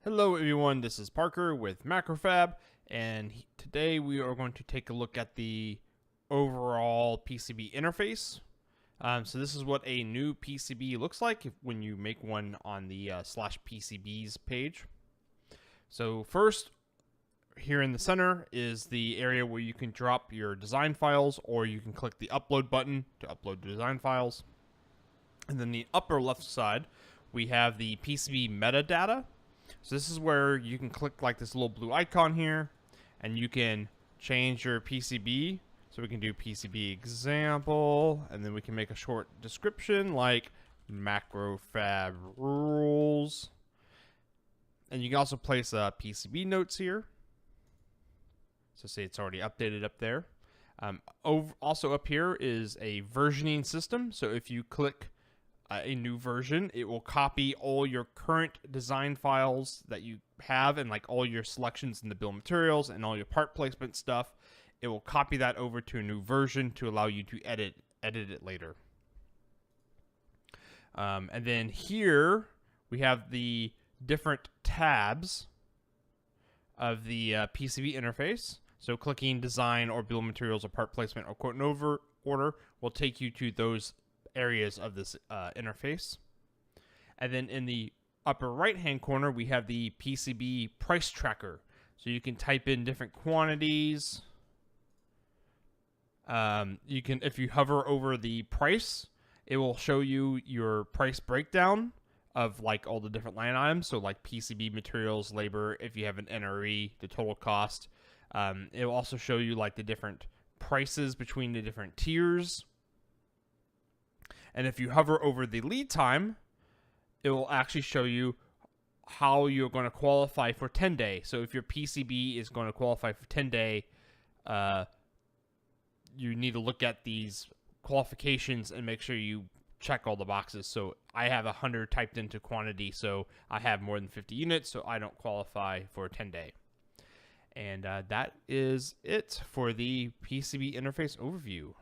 Hello everyone, this is Parker with MacroFab, and today we are going to take a look at the overall PCB interface. So this is what a new PCB looks like when you make one on the /PCBs page. So first, here in the center is the area where you can drop your design files, or you can click the upload button to upload design files. And then the upper left side, we have the PCB Metadata. So this is where you can click like this little blue icon here, and you can change your PCB. So we can do PCB example, and then we can make a short description like MacroFab rules. And you can also place PCB notes here. So say it's already updated up there. Also up here is a versioning system. So if you click a new version, it will copy all your current design files that you have and like all your selections in the bill of materials and all your part placement stuff. It will copy that over to a new version to allow you to edit it later. And then here we have the different tabs of the PCB interface. So clicking design or bill of materials or part placement or quote over order will take you to those areas of this interface. And then in the upper right hand corner we have the PCB Price Tracker. So you can type in different quantities. You can, if you hover over the price, it will show you your price breakdown of like all the different line items. So like PCB materials, labor, if you have an NRE, the total cost. It will also show you like the different prices between the different tiers. And if you hover over the lead time, it will actually show you how you're going to qualify for 10-day. So if your PCB is going to qualify for 10-day, you need to look at these qualifications and make sure you check all the boxes. So I have 100 typed into quantity, so I have more than 50 units, so I don't qualify for a 10-day. And that is it for the PCB interface overview.